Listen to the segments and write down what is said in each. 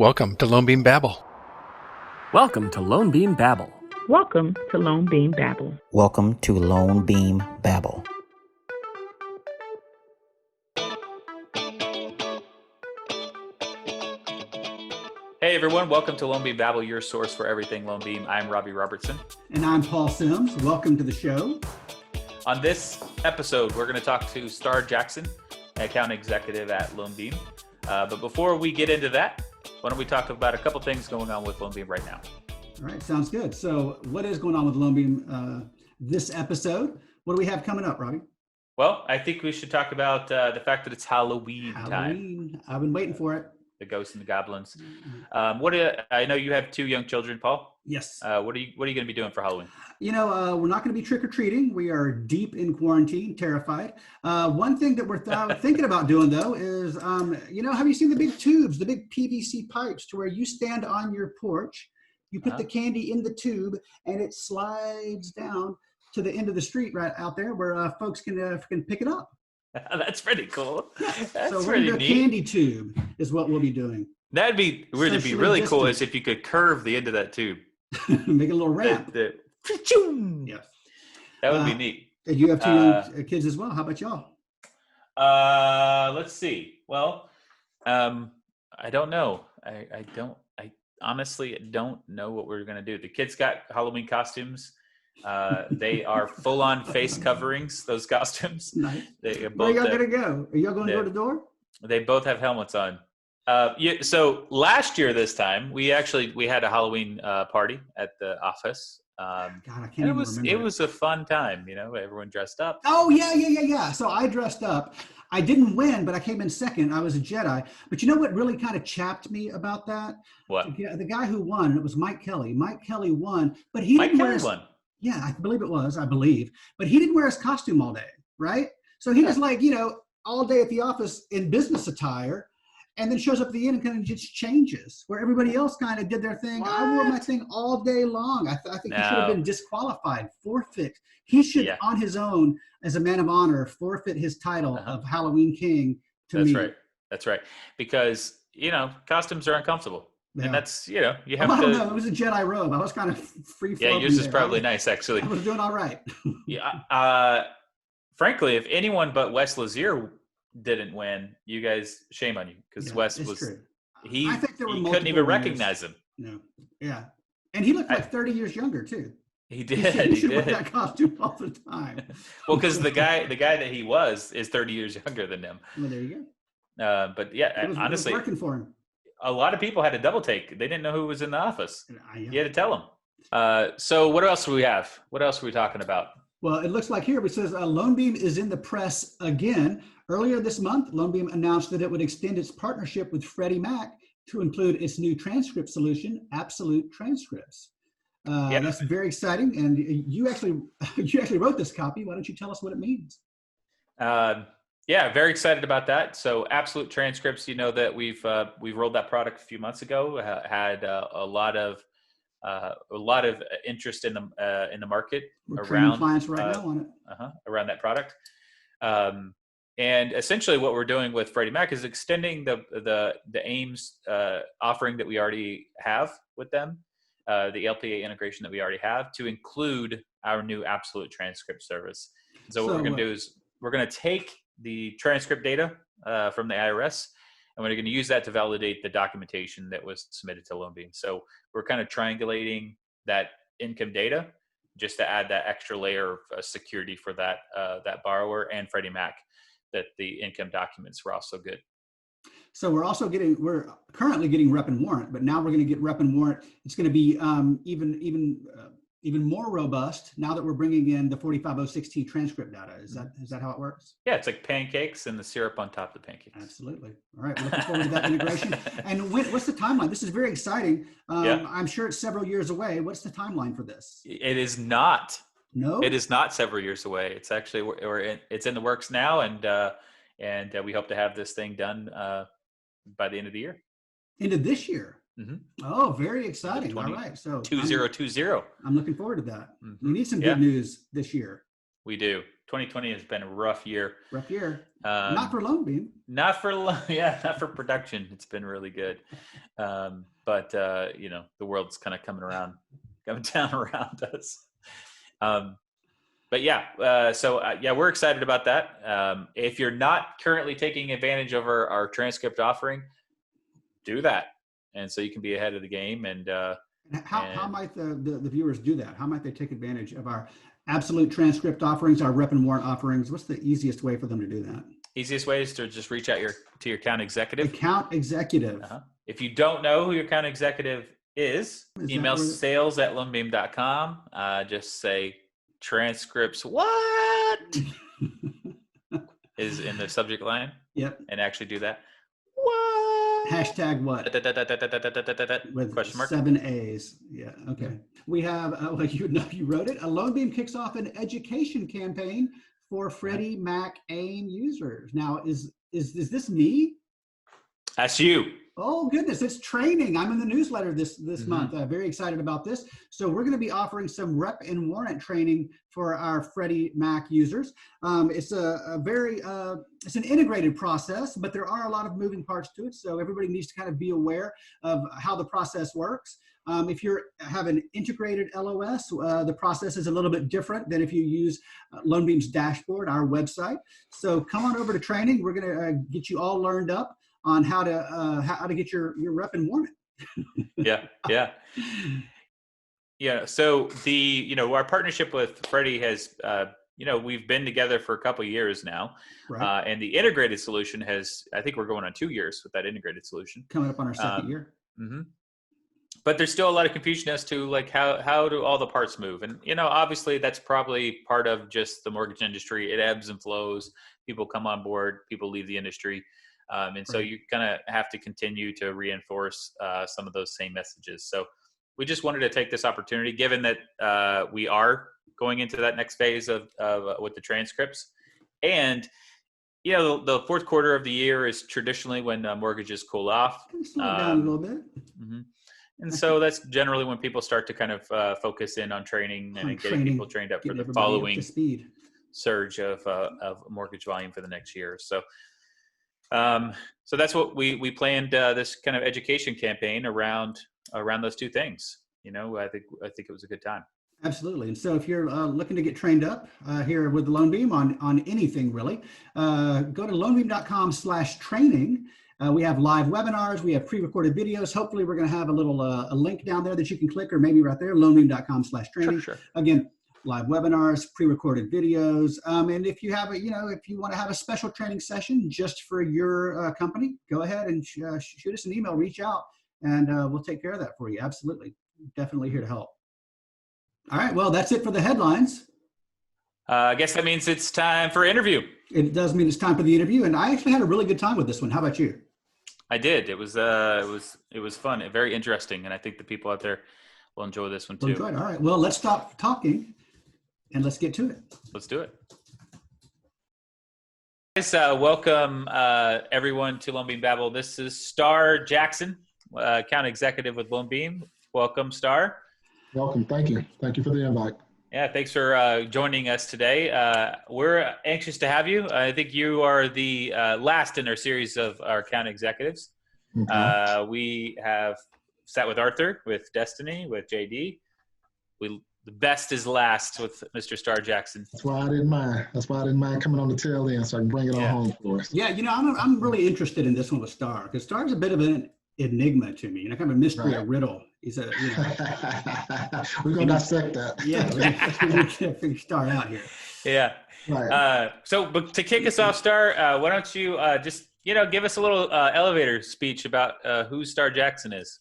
Welcome to LoanBeam Babble. Welcome to LoanBeam Babble. Welcome to LoanBeam Babble. Welcome to LoanBeam Babble. Hey everyone, welcome to LoanBeam Babble, your source for everything LoanBeam. I'm Robbie Robertson. And I'm Paul Sims. Welcome to the show. On this episode, we're going to talk to Starr Jackson, account executive at LoanBeam. But before we get into that, why don't we talk about a couple things going on with LoanBeam right now? All right, sounds good. So what is going on with LoanBeam this episode? What do we have coming up, Robbie? Well, I think we should talk about the fact that it's Halloween time. I've been waiting for it. The ghosts and the goblins. I know you have two young children, Paul. Yes. What are you going to be doing for Halloween? You know, we're not going to be trick-or-treating. We are deep in quarantine, terrified. One thing that we're thinking about doing, though, is, have you seen the big tubes, the big PVC pipes to where you stand on your porch, you put the candy in the tube, and it slides down to the end of the street right out there where folks can pick it up. That's pretty cool. That's so pretty we're neat. Candy tube is what we'll be doing. That'd be really cool is if you could curve the end of that tube. Make a little ramp. Yes. That would be neat. And you have two kids as well. How about y'all? Let's see. Well, I don't know. I honestly don't know what we're going to do. The kids got Halloween costumes. They are full-on face coverings, those costumes. Nice. Where are y'all going to go? Are y'all going door to door? They both have helmets on. So last year this time, we had a Halloween party at the office. God, I can't even remember. It was a fun time, everyone dressed up. Oh, yeah. So I dressed up. I didn't win, but I came in second. I was a Jedi. But you know what really kind of chapped me about that? What? The guy who won, it was Mike Kelly. Mike Kelly won, but Mike Kelly won. Yeah, I believe it was. But he didn't wear his costume all day, right? So he was all day at the office in business attire, and then shows up at the end and kind of just changes, where everybody else kind of did their thing. What? I wore my thing all day long. I think he should have been disqualified, forfeit. He should, on his own, as a man of honor, forfeit his title of Halloween King to me. That's right. Because, costumes are uncomfortable. Yeah. And that's, you have to. I don't know. It was a Jedi robe. I was kind of free floating. Yeah, yours is probably nice, actually. I was doing all right. Yeah. Frankly, if anyone but Wes Lazier didn't win, you guys, shame on you, because Wes was. True. I think there were you couldn't even recognize him. No. Yeah. And he looked like 30 years younger too. He did. He should wear that costume all the time. Well, because the guy that he was is 30 years younger than him. Well, there you go. But yeah, honestly, it was working for him. A lot of people had a double take. They didn't know who was in the office. You had to tell them. So what else do we have? What else are we talking about? Well, it looks like here it says LoanBeam is in the press again. Earlier this month, LoanBeam announced that it would extend its partnership with Freddie Mac to include its new transcript solution, Absolute Transcripts. That's very exciting. And you actually wrote this copy. Why don't you tell us what it means? Yeah, very excited about that. So Absolute Transcripts, that we've rolled that product a few months ago. Had a lot of interest in the market. We're around clients right now on it. Around that product. And essentially, what we're doing with Freddie Mac is extending the AIMS offering that we already have with them, the LPA integration that we already have, to include our new Absolute Transcript service. So what we're going to do is we're going to take the transcript data from the IRS, and we're going to use that to validate the documentation that was submitted to LoanBeam. So we're kind of triangulating that income data just to add that extra layer of security for that borrower and Freddie Mac, that the income documents were also good. So we're currently getting rep and warrant, but now we're going to get rep and warrant. It's going to be even more robust now that we're bringing in the 4506T transcript data. Is that how it works? Yeah, it's like pancakes and the syrup on top of the pancakes. Absolutely. All right, looking forward to that integration. And what's the timeline? This is very exciting. I'm sure it's several years away. What's the timeline for this? It is not. No? It is not several years away. It's actually it's in the works now, and we hope to have this thing done by the end of the year. End of this year? Mm-hmm. Oh, very exciting. All right. So 2020. I'm looking forward to that. Mm-hmm. We need some good news this year. We do. 2020 has been a rough year. Rough year. Not for LoanBeam. Not for production. It's been really good. But you know, the world's kind of coming down around us. But yeah, so we're excited about that. If you're not currently taking advantage of our transcript offering, do that. And so you can be ahead of the game. And how might the viewers do that? How might they take advantage of our absolute transcript offerings, our rep and warrant offerings? What's the easiest way for them to do that? Easiest way is to just reach out to your account executive. Account executive. If you don't know who your account executive is email sales@loanbeam.com. Just say transcripts what is in the subject line. Yep. And actually do that. What? Hashtag what? With question mark. 7 A's. Yeah. Okay. We have, you wrote it. A LoanBeam kicks off an education campaign for Freddie Mac AIM users. Now, is this me? That's you. Oh goodness, it's training. I'm in the newsletter this month. Very excited about this. So we're going to be offering some rep and warrant training for our Freddie Mac users. It's it's an integrated process, but there are a lot of moving parts to it. So everybody needs to kind of be aware of how the process works. If you have an integrated LOS, the process is a little bit different than if you use LoanBeam's dashboard, our website. So come on over to training. We're going to get you all learned up on how to get your rep and warrant. Yeah. So our partnership with Freddie has we've been together for a couple of years now, right. And the integrated solution I think we're going on 2 years with that integrated solution. Coming up on our second year. Mm-hmm. But there's still a lot of confusion as to like how do all the parts move, and obviously that's probably part of just the mortgage industry. It ebbs and flows. People come on board, people leave the industry. And so you kind of have to continue to reinforce some of those same messages. So we just wanted to take this opportunity, given that we are going into that next phase of with the transcripts. And, the fourth quarter of the year is traditionally when mortgages cool off. Slow down a little bit. Mm-hmm. And so that's generally when people start to kind of focus in on training and getting people trained up for the following surge of mortgage volume for the next year. So that's what we planned this kind of education campaign around those two things. I think it was a good time. Absolutely. And so if you're looking to get trained up here with LoanBeam on anything really, go to loanbeam.com/training. We have live webinars. We have pre-recorded videos. Hopefully we're going to have a little a link down there that you can click, or maybe right there, loanbeam.com/training. Sure. Again, live webinars, pre-recorded videos. And if you have if you want to have a special training session just for your company, go ahead and shoot us an email, reach out, and we'll take care of that for you. Absolutely. Definitely here to help. All right. Well, that's it for the headlines. I guess that means it's time for interview. It does mean it's time for the interview. And I actually had a really good time with this one. How about you? I did. It was fun and very interesting. And I think the people out there will enjoy this one too. All right. Well, let's stop talking and let's get to it. Let's do it. Guys, welcome everyone to LoanBeam Babble. This is Starr Jackson, account executive with LoanBeam. Welcome, Starr. Welcome. Thank you. Thank you for the invite. Yeah, thanks for joining us today. We're anxious to have you. I think you are the last in our series of our account executives. Okay. We have sat with Arthur, with Destiny, with JD. The best is last with Mr. Starr Jackson. That's why I didn't mind coming on the tail end so I can bring it on home for us. Yeah, I'm really interested in this one with Starr, because Starr's a bit of an enigma to me, kind of a mystery, a riddle. He's a, we're going to dissect that. Yeah, we're going to figure Starr out here. Yeah. Right. But to kick us off, Starr, why don't you just, give us a little elevator speech about who Starr Jackson is.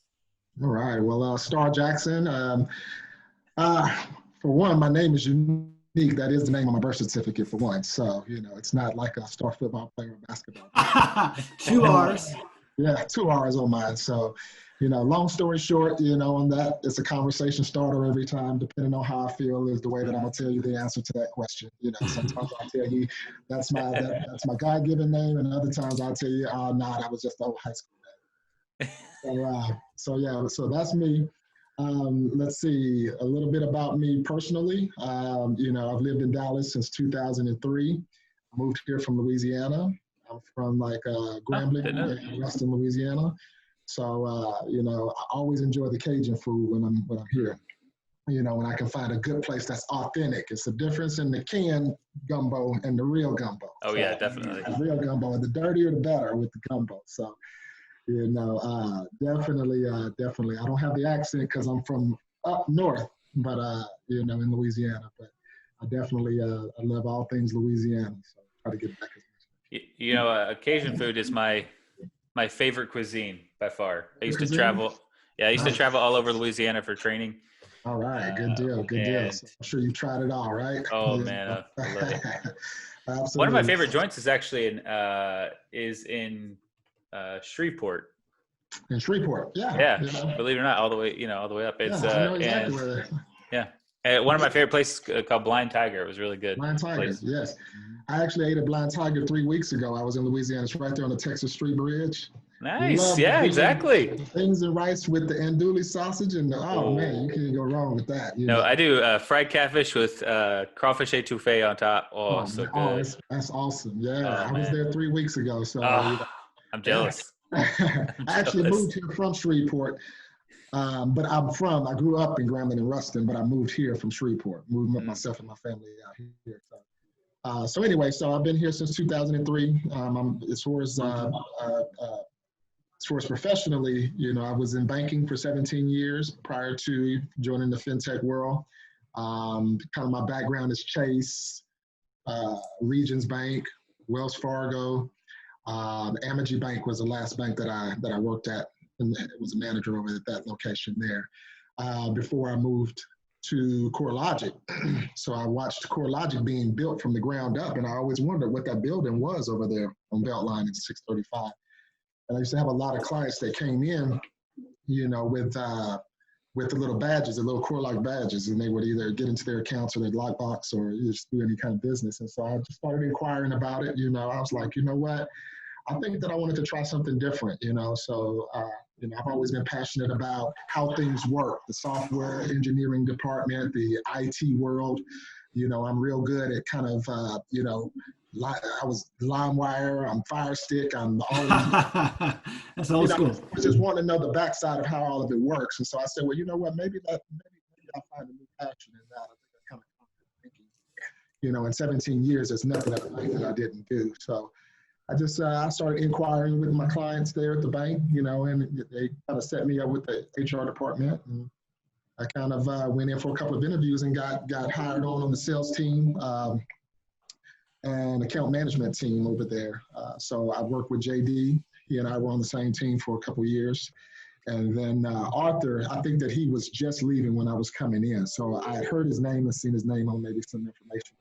All right. Well, Starr Jackson, for one, my name is unique. That is the name on my birth certificate, for one. So, it's not like a star football player or basketball player. 2 R's. Yeah, 2 R's on mine. So, long story short, on that, it's a conversation starter every time, depending on how I feel is the way that I'm going to tell you the answer to that question. Sometimes I'll tell you that's my God-given name, and other times I'll tell you, that was just the old high school name. So that's me. Let's see, a little bit about me personally. I've lived in Dallas since 2003. I moved here from Louisiana. I'm from Grambling and Ruston, Louisiana. So, I always enjoy the Cajun food when I'm here. When I can find a good place that's authentic. It's the difference in the canned gumbo and the real gumbo. Oh, yeah, definitely. The real gumbo, and the dirtier the better with the gumbo. So, definitely. I don't have the accent because I'm from up north, but, in Louisiana. But I definitely I love all things Louisiana. So try to get back. Cajun food is my favorite cuisine by far. I used to travel. Yeah, I used to travel all over Louisiana for training. All right, good deal, good deal. So I'm sure you tried it all, right? Oh man, I love it. Absolutely. One of my favorite joints is actually in Shreveport. In Shreveport, yeah. Yeah, believe it or not, all the way up. It's I know exactly where yeah. One of my favorite places called Blind Tiger. It was really good. Blind Tiger, yes. I actually ate a Blind Tiger 3 weeks ago. I was in Louisiana. It's right there on the Texas Street Bridge. Nice. Yeah, exactly. Things and rice with the andouille sausage, and man, you can't go wrong with that. No, I do fried catfish with crawfish etouffee on top. Oh, so good. Oh, that's awesome. Yeah, I was there 3 weeks ago. So I'm jealous. I actually moved here from Shreveport, but I grew up in Grambling and Ruston, but I moved here from Shreveport, moved myself and my family out here. So anyway, I've been here since 2003. As far as professionally, I was in banking for 17 years prior to joining the Fintech world. Kind of my background is Chase, Regions Bank, Wells Fargo. Amegy Bank was the last bank that I worked at, and was a manager over at that location there before I moved to CoreLogic. So I watched CoreLogic being built from the ground up, and I always wondered what that building was over there on Beltline at 635. And I used to have a lot of clients that came in, with the little badges, the little CoreLogic badges, and they would either get into their accounts or their lockbox or just do any kind of business. And so I just started inquiring about it. I was like, you know what? I think that I wanted to try something different, So, I've always been passionate about how things work, the software engineering department, the IT world. I'm real good at kind of, I was LimeWire, I'm Fire Stick, I'm always. That's old school. I just want to know the backside of how all of it works. And so I said, well, you know what, maybe I'll find a new passion in that. I think I kind of thinking, in 17 years, there's nothing that I didn't do. So I started inquiring with my clients there at the bank, and they kind of set me up with the HR department. And I kind of went in for a couple of interviews and got hired on the sales team and account management team over there. So I worked with JD. He and I were on the same team for a couple of years. And then Arthur, I think that he was just leaving when I was coming in. So I had heard his name and seen his name on maybe some information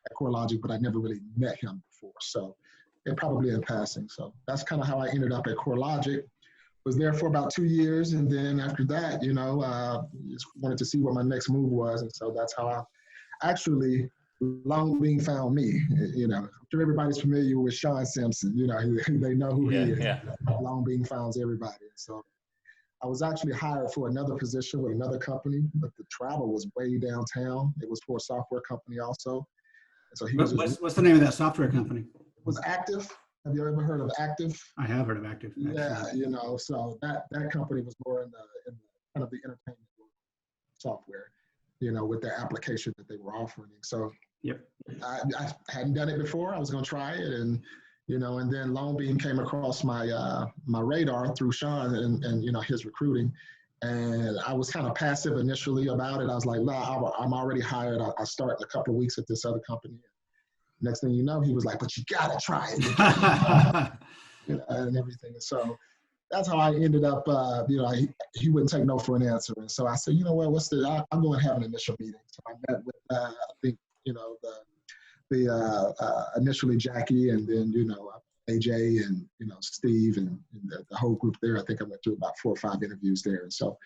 at CoreLogic, but I never really met him before. So it probably in passing. So that's kind of how I ended up at CoreLogic. Was there for about 2 years. And then after that, just wanted to see what my next move was. And so that's how I actually, LoanBeam found me. I'm sure everybody's familiar with Sean Simpson. They know who he is. Yeah. LoanBeam founds everybody. So I was actually hired for another position with another company, but the travel was way downtown. It was for a software company also. And so what's the name of that software company? It was Active. Have you ever heard of Active? I have heard of Active. Yeah, so that company was more in the kind of the entertainment software, with their application that they were offering. So yep. I hadn't done it before. I was going to try it, and and then LoanBeam came across my my radar through Sean and his recruiting, and I was kind of passive initially about it. I was like, nah, I'm already hired. I start in a couple of weeks at this other company. Next thing you know, he was like, but you gotta try it, and everything. And so that's how I ended up. He wouldn't take no for an answer, and so I said, you know what? I'm going to have an initial meeting. So I met with I think initially Jackie, and then AJ and Steve and the whole group there. I think I went through about 4 or 5 interviews there, and so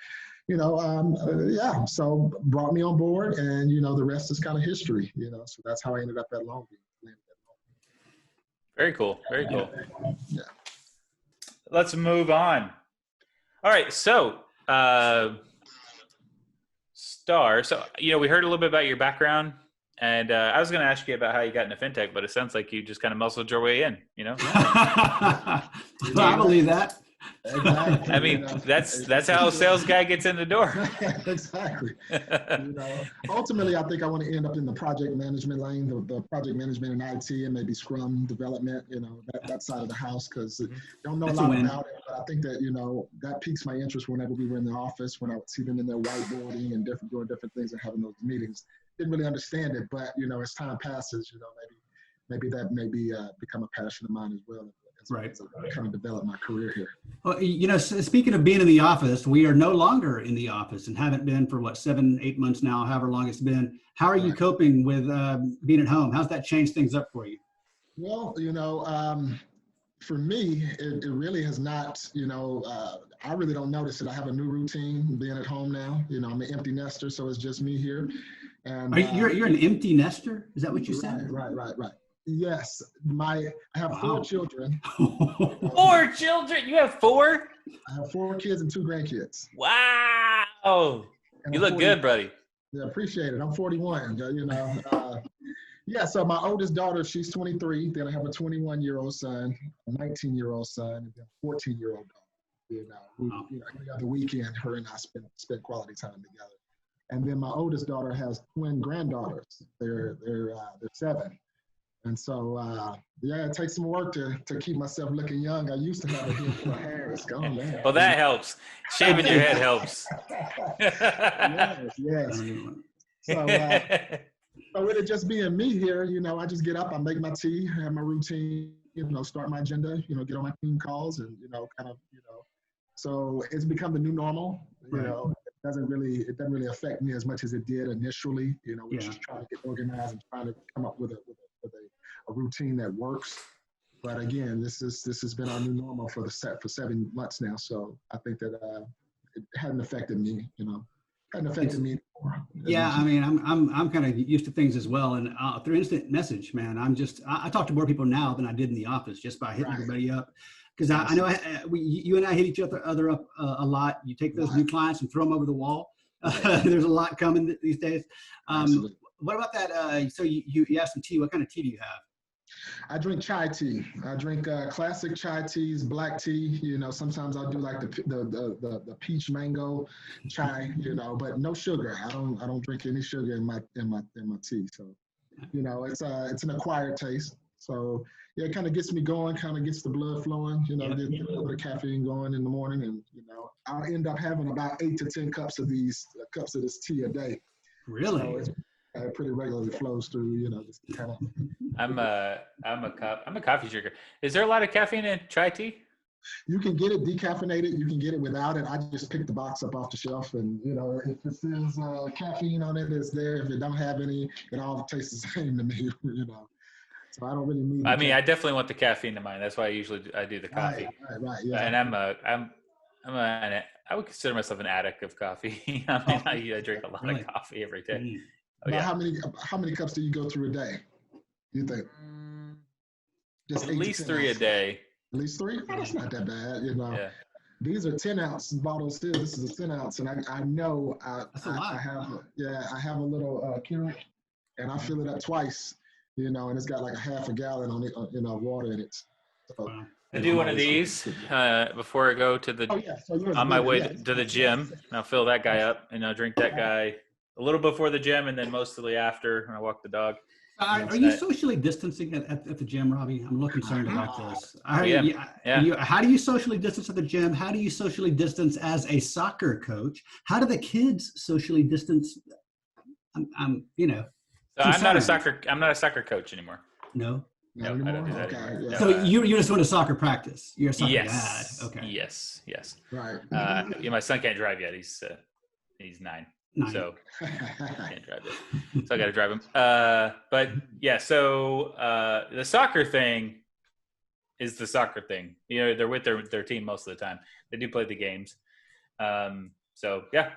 so brought me on board, and the rest is kind of history. So that's how I ended up at LoanBeam. Very cool. Very cool. Yeah. Let's move on. All right. So Starr, so we heard a little bit about your background, and I was going to ask you about how you got into fintech, but it sounds like you just kind of muscled your way in. I believe that. Exactly. I mean, that's how a sales guy gets in the door. Exactly. Ultimately, I think I want to end up in the project management lane, the project management in IT and maybe Scrum development, that side of the house, because don't know a lot about it. But I think that, that piques my interest whenever we were in the office, when I would see them in their whiteboarding and doing different things and having those meetings. Didn't really understand it, but, as time passes, maybe that may become a passion of mine as well. Right. So I kind of developed my career here. Well, speaking of being in the office, we are no longer in the office and haven't been for 7-8 months now, however long it's been. How are you coping with being at home? How's that changed things up for you? Well, for me, it really has not, I really don't notice it. I have a new routine being at home now. I'm an empty nester, so it's just me here. And you're an empty nester? Is that what you said? Right. Yes, I have 4 children. 4 children? You have 4? I have 4 kids and 2 grandkids. Wow! And you look good, buddy. Yeah, appreciate it. I'm 41. So my oldest daughter, she's 23. Then I have a 21-year-old son, a 19-year-old son, and then a 14-year-old daughter. Every other weekend, her and I spend quality time together. And then my oldest daughter has twin granddaughters. They're 7. And so, it takes some work to keep myself looking young. I used to have a head full of hair. It's gone now. Well, that helps. Shaving your head helps. Yes. So with it just being me here, I just get up, I make my tea, have my routine, start my agenda, get on my team calls and, so it's become the new normal. It doesn't really affect me as much as it did initially. We're just trying to get organized and trying to come up with a routine that works. But again, this has been our new normal for 7 months now. So I think that it hadn't affected me, hadn't affected me anymore. Yeah, I mean, I'm kind of used to things as well. And through instant message, man, I talk to more people now than I did in the office just by hitting everybody up. Because I know you and I hit each other up a lot. You take those new clients and throw them over the wall. There's a lot coming these days. What about that? So you have some tea. What kind of tea do you have? I drink chai tea. I drink classic chai teas, black tea. Sometimes I'll do like the peach mango chai. But no sugar. I don't drink any sugar in my tea. So, it's an acquired taste. So it kind of gets me going, kind of gets the blood flowing. Get a little bit of caffeine going in the morning, and I'll end up having about 8 to 10 cups of this tea a day. Really? So it pretty regularly flows through. Just kind of. I'm a coffee drinker. Is there a lot of caffeine in chai tea? You can get it decaffeinated. You can get it without it. I just pick the box up off the shelf, and if it says caffeine on it, it's there. If it don't have any, it all tastes the same to me. So I don't really need. I mean, I definitely want the caffeine in mine. That's why I do the coffee. Right. Yeah. And I would consider myself an addict of coffee. I drink a lot of coffee every day. Oh, yeah. How many cups do you go through a day? You think? Just at least 3 a day. At least 3? Oh, that's not that bad. Yeah. These are 10-ounce bottles here. This is a 10-ounce, and I know that's a lot. I have a little Keurig, and I fill it up twice. And it's got like a half a gallon on it, water in it. So, I do one of these before I go to on my way to the gym. I'll fill that guy up, and I'll drink that guy a little before the gym, and then mostly after when I walk the dog. Are you socially distancing at the gym, Robbie? I'm a little concerned about this. Yeah. How do you socially distance at the gym? How do you socially distance as a soccer coach? How do the kids socially distance? I'm not a soccer coach anymore. No, I don't do that anymore. So you just went to soccer practice. You're a soccer dad. Okay. Yes. Right. My son can't drive yet. He's 9. So I can't drive yet. So I got to drive him. But yeah, so the soccer thing is the soccer thing. They're with their team most of the time. They do play the games. So yeah,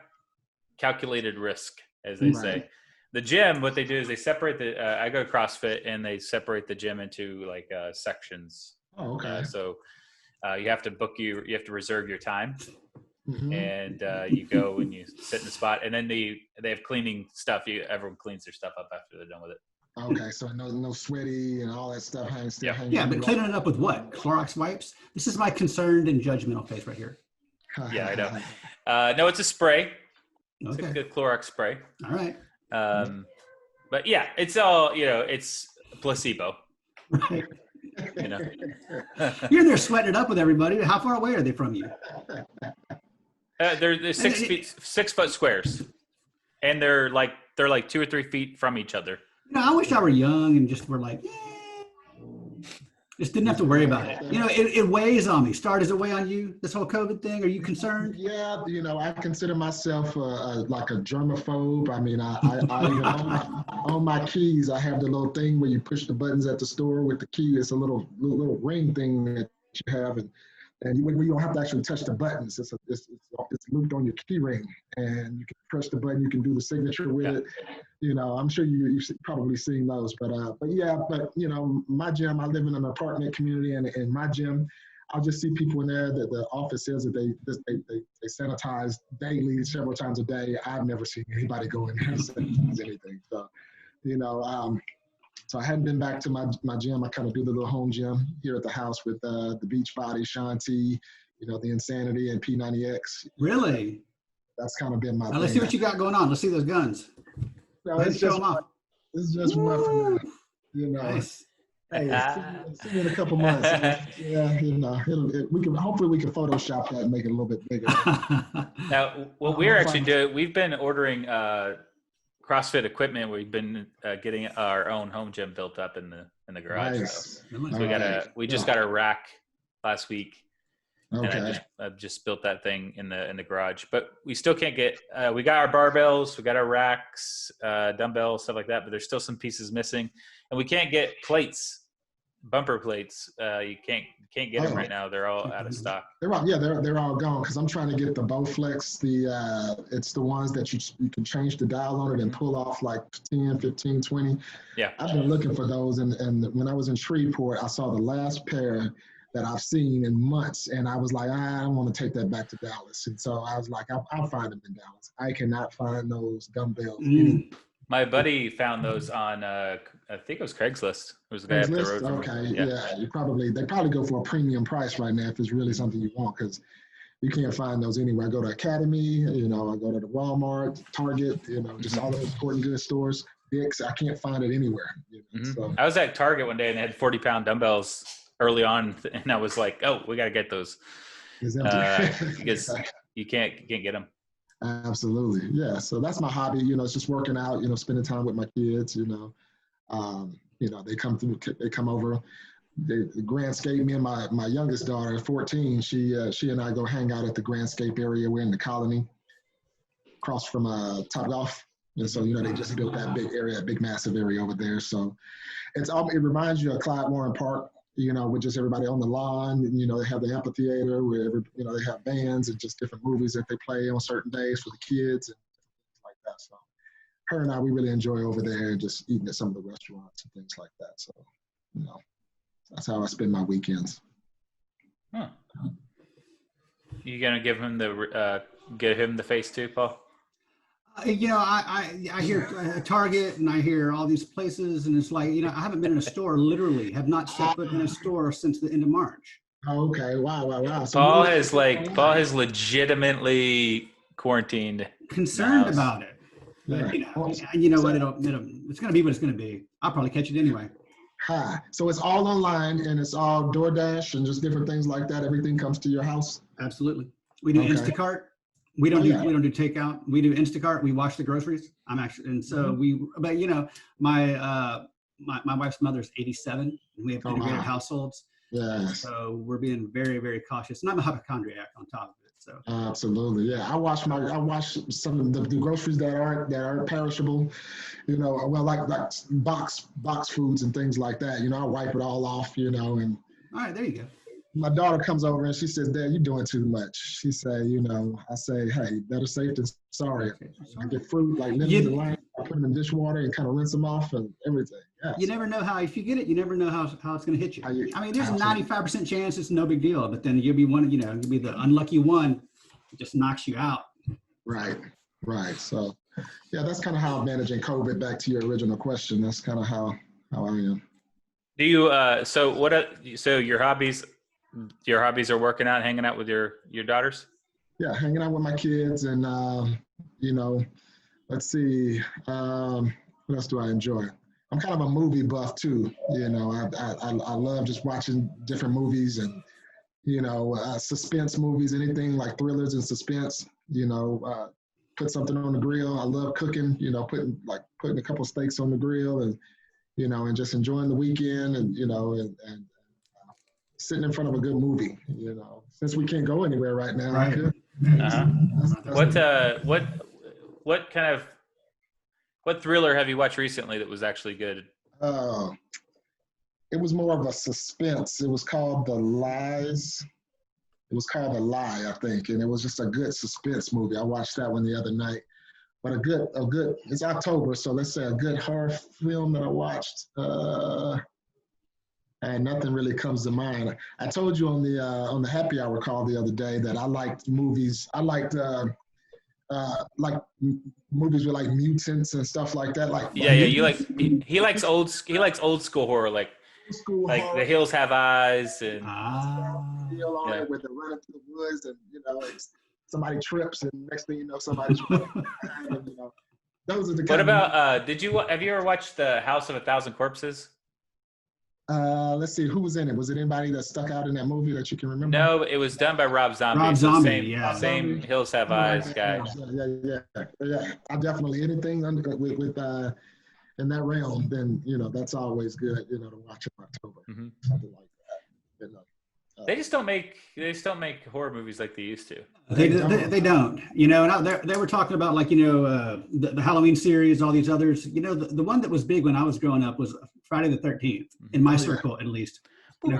calculated risk, as they say. The gym, what they do is they separate I go to CrossFit, and they separate the gym into like sections. Oh, okay. So you have to you have to reserve your time. and you go and you sit in the spot, and then they have cleaning stuff. Everyone cleans their stuff up after they're done with it. Okay, so no sweaty and all that stuff hanging. Yeah, but cleaning it up with what? Clorox wipes? This is my concerned and judgmental face right here. Yeah, I know. No, it's a spray. It's Okay. a good Clorox spray. All right. But yeah, it's all, it's placebo. Right. You're in there sweating it up with everybody. How far away are they from you? They're 6 foot squares, and they're like 2 or 3 feet from each other. I wish I were young and just were like, just didn't have to worry about it. It weighs on me. Starr, does it weigh on you, this whole COVID thing? Are you concerned? Yeah, I consider myself like a germaphobe. I mean, on my keys, I have the little thing where you push the buttons at the store with the key. It's a little ring thing that you have, and you don't have to actually touch the buttons. It's looped on your key ring, and you can press the button. You can do the signature with it. I'm sure you've probably seen those, but my gym, I live in an apartment community, and in my gym, I'll just see people in there that the office says that they sanitize daily, several times a day. I've never seen anybody go in there and sanitize anything. So, so I hadn't been back to my gym. I kind of do the little home gym here at the house with the Beachbody, Shanti, the Insanity, and P90X. Really? That's kind of been my Now, let's see what you got going on. Let's see those guns. No, Let's show them off. It's just one for now. Nice. Hey, see you in a couple months. Yeah, hopefully we can Photoshop that and make it a little bit bigger. Now, what we're actually doing, we've been ordering CrossFit equipment. We've been getting our own home gym built up in the garage. Nice. So we just got a rack last week. Okay. And I've just built that thing in the garage, but we still can't get. We got our barbells, we got our racks, dumbbells, stuff like that. But there's still some pieces missing, and we can't get plates, bumper plates. You can't get them right now. They're all out of stock. They're all gone because I'm trying to get the Bowflex. It's the ones that you can change the dial on it and pull off like 10, 15, 20. Yeah. I've been looking for those, and when I was in Shreveport, I saw the last pair that I've seen in months, and I was like, I don't want to take that back to Dallas. And so I was like, I'll find them in Dallas. I cannot find those dumbbells. My buddy found those on, I think it was Craigslist. It was the guy up the road from Okay, me. yeah. They probably go for a premium price right now if it's really something you want, because you can't find those anywhere. I go to Academy, I go to the Walmart, Target, just all those sporting goods stores. Dick's, I can't find it anywhere. So. I was at Target one day and they had 40-pound dumbbells early on, and I was like, "Oh, we got to get those because you can't get them." Absolutely, yeah. So that's my hobby. It's just working out. Spending time with my kids. They come over. The Grandscape. Me and my youngest daughter, 14. She and I go hang out at the Grandscape area. We're in the Colony, across from Topgolf. And so, they just built that big area, big massive area over there. So it reminds you of Clyde Warren Park. With just everybody on the lawn, they have the amphitheater where they have bands and just different movies that they play on certain days for the kids and things like that. So her and I, we really enjoy over there just eating at some of the restaurants and things like that. So, that's how I spend my weekends. Huh. You gonna give him the face too, Paul? I hear Target and I hear all these places, and it's like, I haven't been in a store, literally have not set foot in a store since the end of March. Oh, okay. Wow. So Paul has legitimately quarantined. Concerned about it. Yeah. You know what? It's going to be what it's going to be. I'll probably catch it anyway. Hi. So it's all online and it's all DoorDash and just different things like that. Everything comes to your house. Absolutely. We do Instacart. We don't do takeout. We do Instacart. We wash the groceries. My wife's mother's 87, and we have integrated households. Yes. So we're being very, very cautious, and I'm a hypochondriac on top of it. So absolutely, yeah. I wash some of the groceries that aren't perishable. Like box foods and things like that. I wipe it all off. And all right, there you go. My daughter comes over and she says, "Dad, you're doing too much." She say, I say, "Hey, better safe than sorry." I get fruit like lemons and lime, I put them in dishwater and kind of rinse them off and everything. Yes. You never know if you get it, you never know how it's going to hit you. There's a 95% chance it's no big deal, but then you'll be you'll be the unlucky one just knocks you out. Right. So, yeah, that's kind of how I'm managing COVID. Back to your original question, that's kind of how I am. Do you so your hobbies are working out, hanging out with your daughters? Yeah, hanging out with my kids, and let's see, what else do I enjoy? I'm kind of a movie buff too. I love just watching different movies and suspense movies, anything like thrillers and suspense. Put something on the grill. I love cooking. Putting a couple steaks on the grill, and just enjoying the weekend, and sitting in front of a good movie. Since we can't go anywhere right now. Right. What thriller have you watched recently that was actually good? It was more of a suspense. It was called The Lies. It was called The Lie, I think, and it was just a good suspense movie. I watched that one the other night. But a good. It's October, so let's say a good horror film that I watched. And nothing really comes to mind. I told you on the happy hour call the other day that I liked movies. I liked movies with like mutants and stuff like that. He likes old school horror, like horror. The Hills Have Eyes and where they're running through the woods and somebody trips and next thing you know somebody's running. Those are the. What about have you ever watched The House of a Thousand Corpses? Let's see, who was in it? Was it anybody that stuck out in that movie that you can remember? No, it was done by Rob Zombie. Rob Zombie, Same Hills Have Eyes guy. Yeah. I definitely anything with in that realm, then that's always good, to watch in October. Mm-hmm. Something like that. They just don't make horror movies like they used to. They don't. And they were talking about the Halloween series, all these others. The one that was big when I was growing up was Friday the 13th in my circle, at least.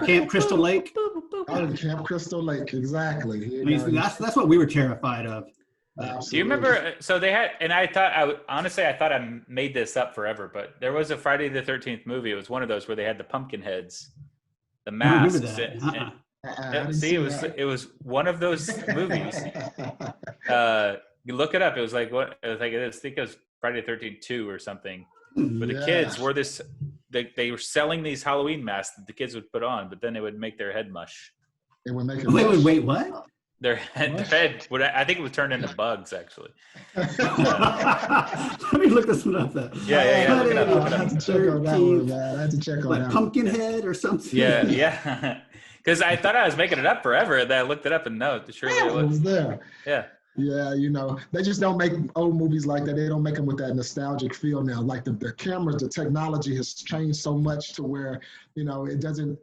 Camp Crystal Lake. Oh, Camp Crystal Lake, exactly. That's what we were terrified of. Absolutely. Do you remember? So they had, and I thought I made this up forever, but there was a Friday the 13th movie. It was one of those where they had the pumpkin heads, the masks. It was one of those movies. You look it up. It was like what? It was like I think it was Friday the 13th 2 or something. Where the kids wore this. They were selling these Halloween masks that the kids would put on, but then they would make their head mush. It would make it. Wait, what? Their head would. I think it would turn into bugs. Actually. Let me look this one up. Though. Yeah. Look it up. I have to check on that one, man. I have to check on that. Pumpkinhead or something. Yeah. Because I thought I was making it up forever, and then I looked it up and no, surely it was there. Yeah. Yeah, they just don't make old movies like that. They don't make them with that nostalgic feel now. Like the cameras, the technology has changed so much to where, it doesn't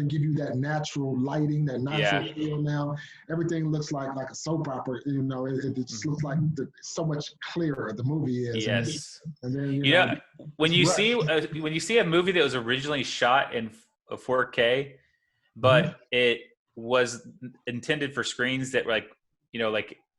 give you that natural lighting, that natural feel now. Everything looks like a soap opera. It just looks like so much clearer the movie is. Yes. And then, when you see a movie that was originally shot in 4K, but it was intended for screens that were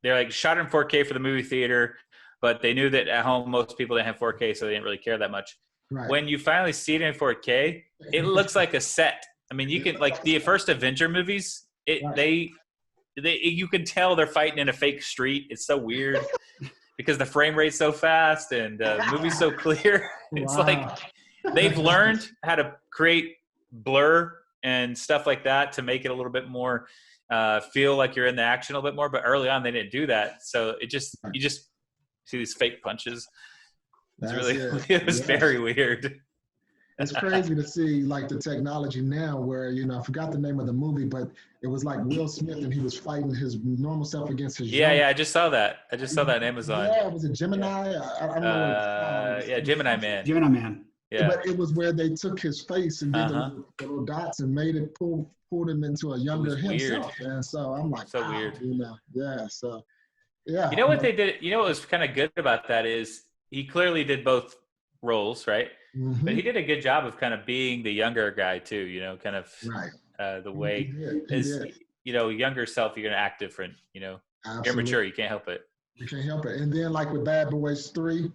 they're shot in 4K for the movie theater, but they knew that at home most people didn't have 4K, so they didn't really care that much. Right. When you finally see it in 4K, it looks like a set. I mean, you can the first Avenger movies. You can tell they're fighting in a fake street. It's so weird because the frame rate's so fast and the movie's so clear. It's like they've learned how to create blur and stuff like that to make it a little bit more. Feel like you're in the action a little bit more, but early on they didn't do that, so you just see these fake punches. It was very weird. It's crazy to see the technology now where I forgot the name of the movie, but it was like Will Smith and he was fighting his normal self against his I just saw that on Amazon. Yeah, was it Gemini? I don't know what it's Gemini Man. Yeah. But it was where they took his face and did the little dots and made it pulled him into a younger himself. And so I'm like, so weird. Yeah. So, yeah. You know what they did? What was kind of good about that is he clearly did both roles, right? Mm-hmm. But he did a good job of kind of being the younger guy too, kind of the way younger self, you're going to act different, You're mature. You can't help it. You can't help it. And then with Bad Boys 3,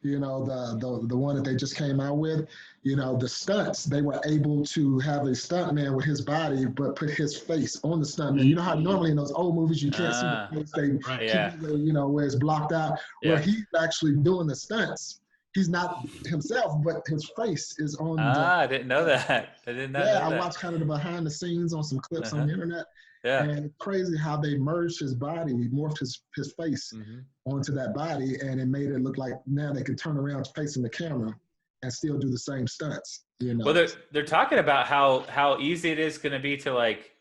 the one that they just came out with, the stunts, they were able to have a stuntman with his body, but put his face on the stuntman. You know how normally in those old movies you can't see the face, they keep it, where it's blocked out. Where he's actually doing the stunts. He's not himself, but his face is on. I didn't know that. I did not know that. I watched kind of the behind the scenes on some clips on the internet. Yeah. And it's crazy how they merged his body, morphed his face onto that body, and it made it look like now they can turn around facing the camera and still do the same stunts. Well, they're talking about how easy it is going to be to like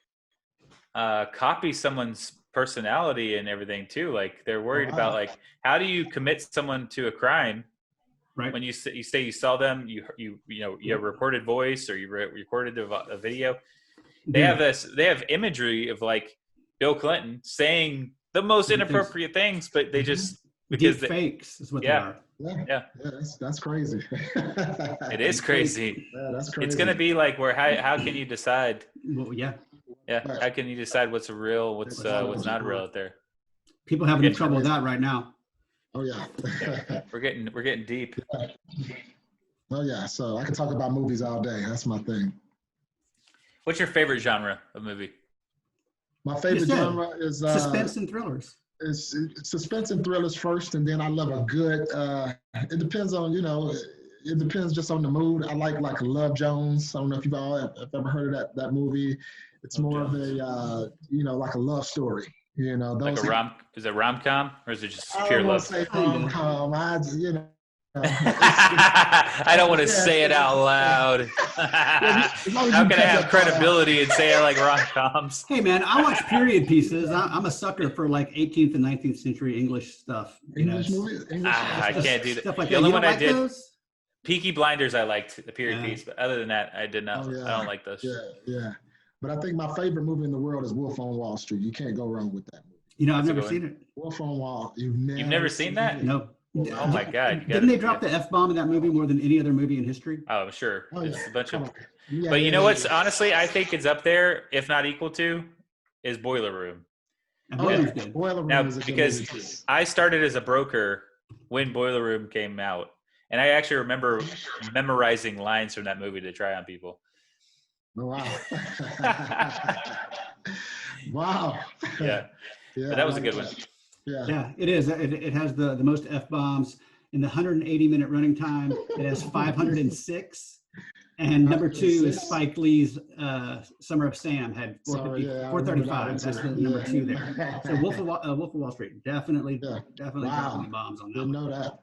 copy someone's personality and everything too. Like they're worried about like how do you commit someone to a crime? Right. When you say you saw them, you have recorded voice or you recorded a video. They have imagery of like Bill Clinton saying the most inappropriate things, but they just because deep fakes is what they are. Yeah, that's crazy. It is crazy. Yeah, that's crazy. It's gonna be like how can you decide? Well, yeah. How can you decide what's real, what's not real out there? People having trouble with that right now. Oh yeah. We're getting deep. Oh yeah. So I can talk about movies all day. That's my thing. What's your favorite genre of movie? My favorite genre is suspense and thrillers. It's suspense and thrillers first, and then I love a good. It depends on it depends just on the mood. I like Love Jones. I don't know if you've all have ever heard of that movie. It's more of a like a love story. Like is it rom-com or is it just pure love? I don't want to say rom-com. I don't want to say it out loud. How can I have credibility and say I like rom-coms? Hey man, I watch period pieces. I'm a sucker for like 18th and 19th century English stuff. English movies? I can't do that. Stuff like the only one I like did, those? Peaky Blinders, I liked the period piece, but other than that, I did not. I don't like those. Yeah. But I think my favorite movie in the world is Wolf on Wall Street. You can't go wrong with that movie. I've never seen it. Wolf on Wall. You've never seen that? No. Oh my God! Didn't they drop the F-bomb in that movie more than any other movie in history? Oh, I'm sure. It's a bunch of. Yeah, but you know what's honestly, I think it's up there, if not equal to, is Boiler Room. Boiler Room now, is a good because movie. I started as a broker when Boiler Room came out, and I actually remember memorizing lines from that movie to try on people. Oh, wow. Wow. Yeah. But that was a good one. Yeah, it is. It has the most F-bombs in the 180-minute running time. It has 506. And number 2 is Spike Lee's Summer of Sam had 435. That's the number 2 there. So Wolf of Wall Street, definitely dropping the bombs on that. Didn't know that.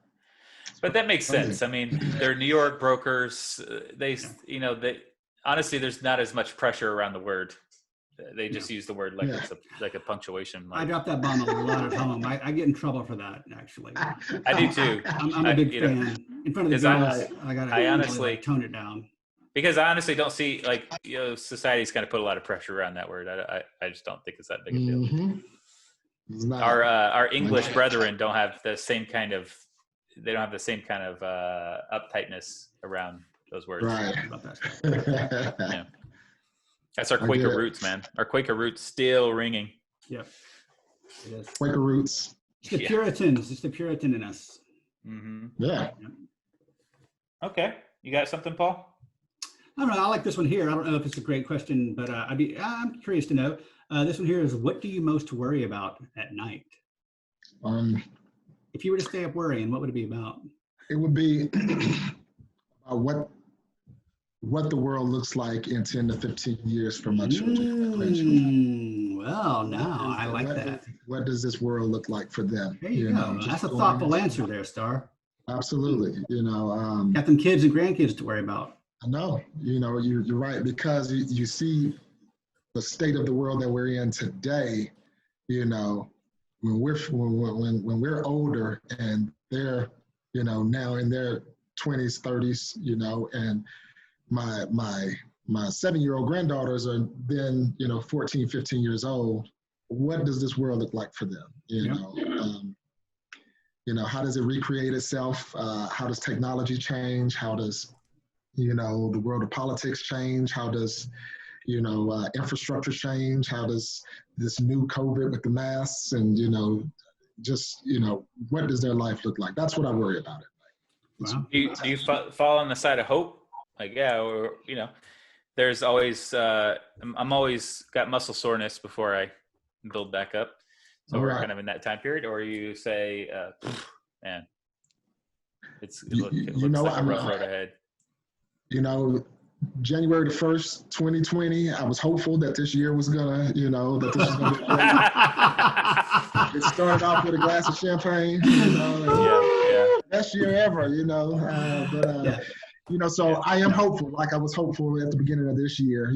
But that makes sense. I mean, they're New York brokers. They honestly, there's not as much pressure around the word. They just use the word it's like a punctuation. I drop that bomb a lot at home. I get in trouble for that, actually. I do too. I'm a big fan. In front of the girls, I honestly like, tone it down. Because I honestly don't see society's kind of put a lot of pressure around that word. I just don't think it's that big a deal. Mm-hmm. Our English brethren don't have the same kind of uptightness around those words. Right. Yeah. That's our Quaker roots, man. Our Quaker roots still ringing. Yep. It is. Quaker roots. It's the Puritans. It's the Puritan in us. Mm-hmm. Yeah. Okay. You got something, Paul? I don't know. I like this one here. I don't know if it's a great question, but I'm curious to know. This one here is, what do you most worry about at night? If you were to stay up worrying, what would it be about? It would be what the world looks like in 10 to 15 years for my children. Well, now I like that. What does this world look like for them? There you go. That's a thoughtful answer there, Starr. Absolutely. Got them kids and grandkids to worry about. I know. You're right, because you see the state of the world that we're in today. When we're older and they're now in their 20s, 30s, and my 7-year-old granddaughters are then 14, 15 years old. What does this world look like for them? How does it recreate itself? How does technology change? How does the world of politics change? How does infrastructure change? How does this new COVID with the masks and what does their life look like? That's what I worry about at night. Wow. Do you fall on the side of hope? Like, yeah, or there's always I'm always got muscle soreness before I build back up. So we're kind of in that time period, or you say, man, it looks like a rough road ahead. January the 1st, 2020, I was hopeful that this year was gonna, that this was gonna be great. It started off with a glass of champagne, best year ever, so I am hopeful, like I was hopeful at the beginning of this year,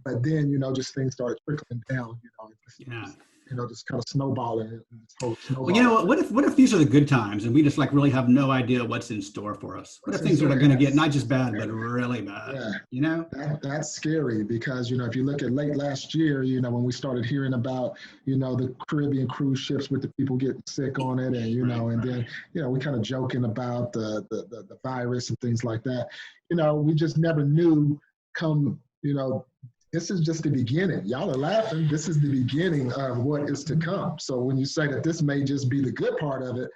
but then, just things started trickling down, just kind of snowballing. Well, what if these are the good times and we just like really have no idea what's in store for us? What if things are going to get not just bad, but really bad? Yeah. That's scary because, if you look at late last year, when we started hearing about, the Caribbean cruise ships with the people getting sick on it and, and then, we kind of joking about the virus and things like that, we just never knew this is just the beginning. Y'all are laughing. This is the beginning of what is to come. So when you say that this may just be the good part of it,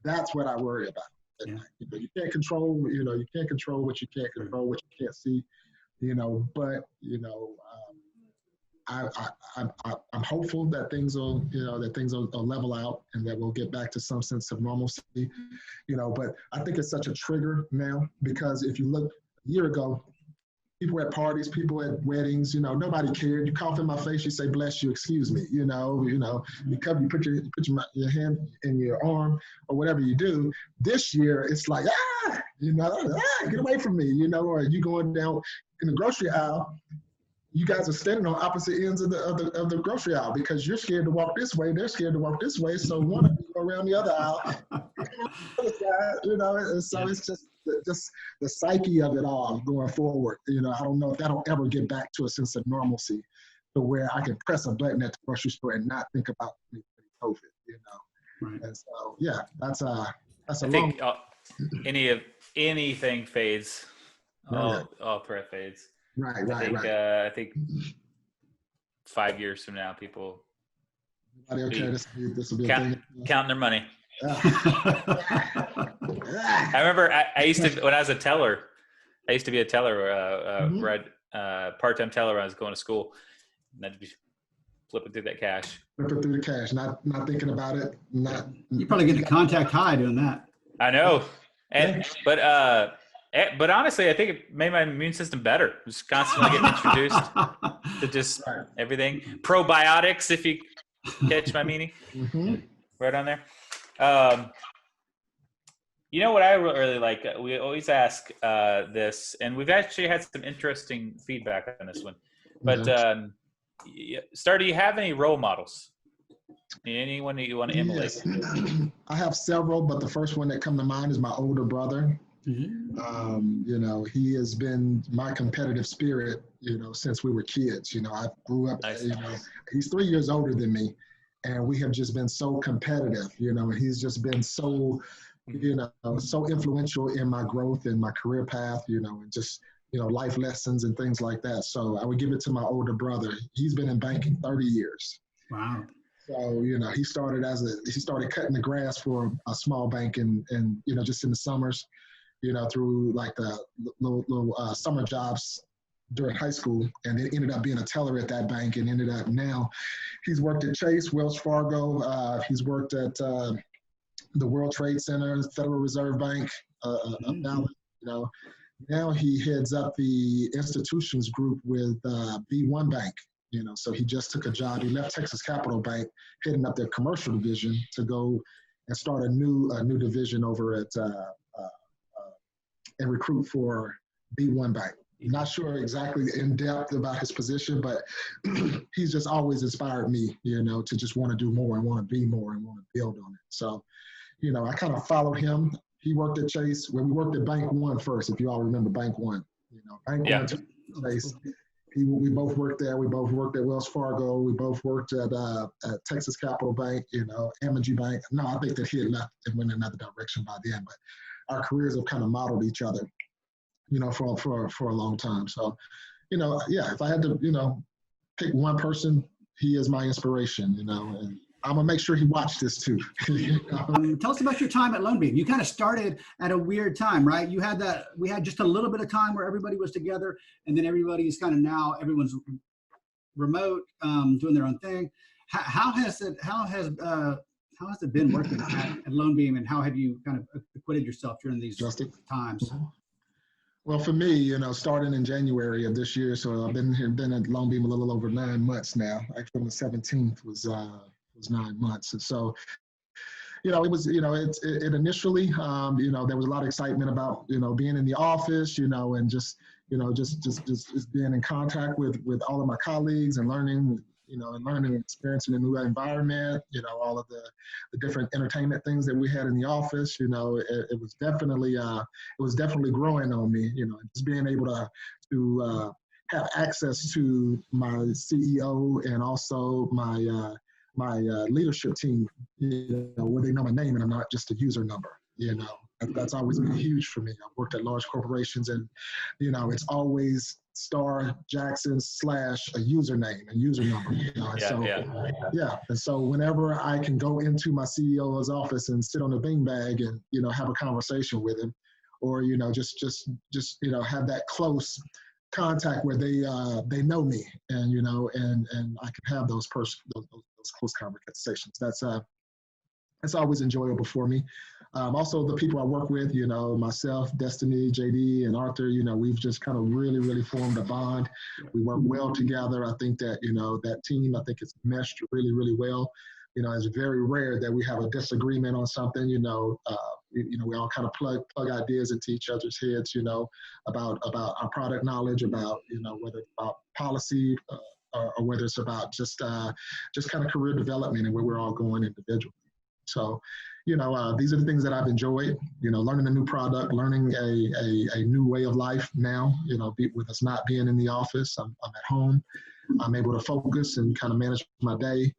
that's what I worry about. Yeah. You can't control, you can't control what you can't control, what you can't see, but, I'm hopeful that things will, will level out and that we'll get back to some sense of normalcy, but I think it's such a trigger now because if you look a year ago, people at parties, people at weddings, nobody cared. You cough in my face, you say, bless you, excuse me, you put your hand in your arm or whatever you do. This year, it's like, get away from me, or you going down in the grocery aisle, you guys are standing on opposite ends of the grocery aisle because you're scared to walk this way, they're scared to walk this way, so one of you go around the other aisle, and so it's just the psyche of it all going forward. I don't know if that'll ever get back to a sense of normalcy to where I can press a button at the grocery store and not think about COVID, Right. And so, that's a think anything fades. All threat fades. Right. I think 5 years from now, people this will be counting their money. I remember I used to, when I was a teller, I used to be a teller, part-time teller when I was going to school. And I'd be flipping through that cash. Flipping through the cash, not thinking about it. You probably get the contact high doing that. I know. But honestly, I think it made my immune system better. Just constantly getting introduced to just everything. Probiotics, if you catch my meaning. Right on there. What I really like, we always ask this, and we've actually had some interesting feedback on this one. But Starr, do you have any role models? Anyone that you want to emulate? Yes. I have several, but the first one that come to mind is my older brother. Mm-hmm. He has been my competitive spirit, since we were kids. I grew up, Nice. He's 3 years older than me, and we have just been so competitive, and he's just been so, so influential in my growth and my career path, and just, life lessons and things like that. So I would give it to my older brother. He's been in banking 30 years. Wow. So, he started cutting the grass for a small bank and just in the summers, through like the little summer jobs during high school, and then ended up being a teller at that bank and ended up now he's worked at Chase, Wells Fargo. He's worked at the World Trade Center, Federal Reserve Bank, Dallas, Now he heads up the institutions group with B1 Bank, so he just took a job. He left Texas Capital Bank, heading up their commercial division to go and start a new division over at and recruit for B1 Bank. Not sure exactly in depth about his position, but he's just always inspired me, to just want to do more and want to be more and want to build on it. So, I kind of followed him. He worked at Chase, we worked at Bank One first, if you all remember Bank One. Bank One, Chase. We both worked there. We both worked at Wells Fargo. We both worked at Texas Capital Bank, Amegy Bank. No, I think that he had left and went in another direction by then, but our careers have kind of modeled each other, for a long time. So, if I had to, pick one person, he is my inspiration, and I'm gonna make sure he watched this too. Tell us about your time at LoanBeam. You kind of started at a weird time, right? We had just a little bit of time where everybody was together, and then everybody's kind of now everyone's remote, doing their own thing. How has it been working at LoanBeam, and how have you kind of acquitted yourself during these times? Well, for me, starting in January of this year, so I've been at LoanBeam a little over 9 months now. Actually, on the 17th was 9 months, and so it was it initially there was a lot of excitement about being in the office, and just being in contact with all of my colleagues and learning. And experiencing a new environment, all of the different entertainment things that we had in the office, it was definitely growing on me, just being able to have access to my CEO and also my leadership team, where they know my name and I'm not just a user number, That's always been huge for me. I've worked at large corporations and, it's always Starr Jackson / a username and user number. And so whenever I can go into my CEO's office and sit on a beanbag and, have a conversation with him, or, just have that close contact where they know me and, and I can have those close conversations. That's always enjoyable for me. Also, the people I work with, myself, Destiny, JD, and Arthur, we've just kind of really, really formed a bond. We work well together. I think that, that team, I think it's meshed really, really well. It's very rare that we have a disagreement on something, we all kind of plug ideas into each other's heads, about our product knowledge, about, whether it's about policy, or whether it's about just kind of career development and where we're all going individually. So, these are the things that I've enjoyed, learning a new product, learning a new way of life now, with us not being in the office, I'm at home, I'm able to focus and kind of manage my day,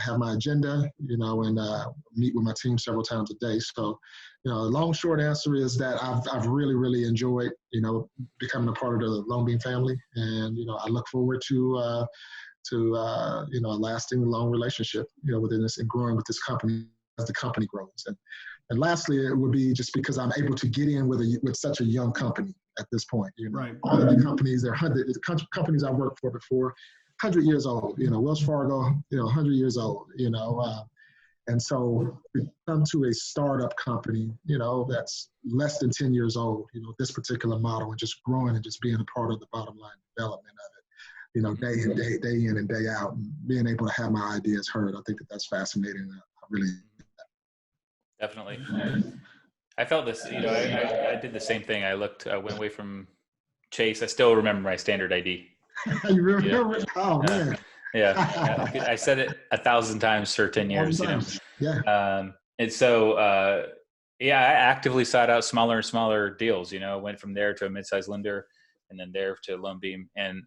have my agenda, and meet with my team several times a day. So, the long, short answer is that I've really, really enjoyed, becoming a part of the LoanBeam family. And, I look forward to a lasting, long relationship, within this and growing with this company as the company grows. And lastly, it would be just because I'm able to get in with such a young company at this point. Right. All of the companies, companies I worked for before, 100 years old, Wells Fargo, 100 years old, and so we come to a startup company, that's less than 10 years old, this particular model, and just growing and just being a part of the bottom line development of it, day in and day out, and being able to have my ideas heard. I think that's fascinating. I really. Definitely. I felt this, I did the same thing. I went away from Chase. I still remember my standard ID. You remember? Yeah. Oh, man. Yeah. I said it 1,000 times for 10 years, Yeah. And so, I actively sought out smaller and smaller deals, went from there to a mid-sized lender and then there to LoanBeam. And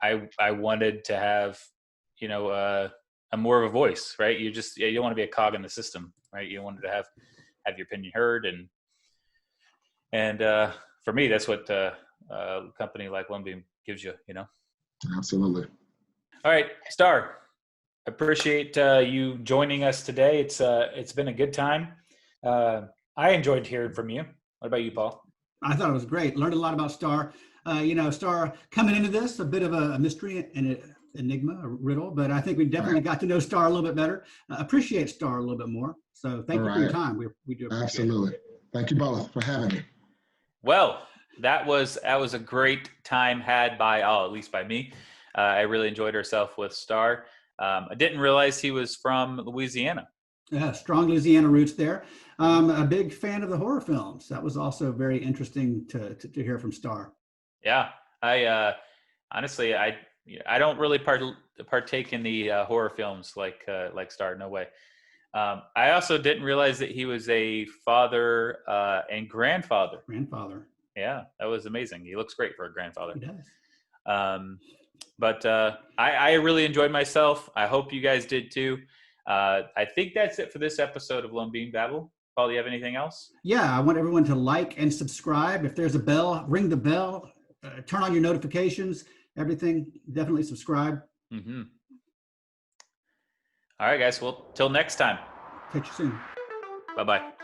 I wanted to have, a more of a voice, right? You don't want to be a cog in the system, right? You wanted to have your opinion heard. And for me, that's what a company like LoanBeam gives you, Absolutely. All right, Starr, appreciate you joining us today. It's been a good time. I enjoyed hearing from you. What about you, Paul? I thought it was great. Learned a lot about Starr. Starr coming into this, a bit of a mystery and an enigma, a riddle, but I think we definitely got to know Starr a little bit better. Appreciate Starr a little bit more. So thank you for your time. We do appreciate Absolutely. it. Thank you both for having me. Well, that was a great time had at least by me. I really enjoyed ourselves with Starr. I didn't realize he was from Louisiana. Yeah, strong Louisiana roots there. A big fan of the horror films. That was also very interesting to hear from Starr. Yeah, I honestly, I don't really partake in the horror films like Starr. No way. I also didn't realize that he was a father and grandfather. Yeah, that was amazing. He looks great for a grandfather. He does. But I really enjoyed myself. I hope you guys did too. I think that's it for this episode of LoanBeam Babble. Paul, do you have anything else? Yeah, I want everyone to like and subscribe. If there's a bell, ring the bell, turn on your notifications, everything. Definitely subscribe. Mm-hmm. All right, guys. Well, till next time. Catch you soon. Bye-bye.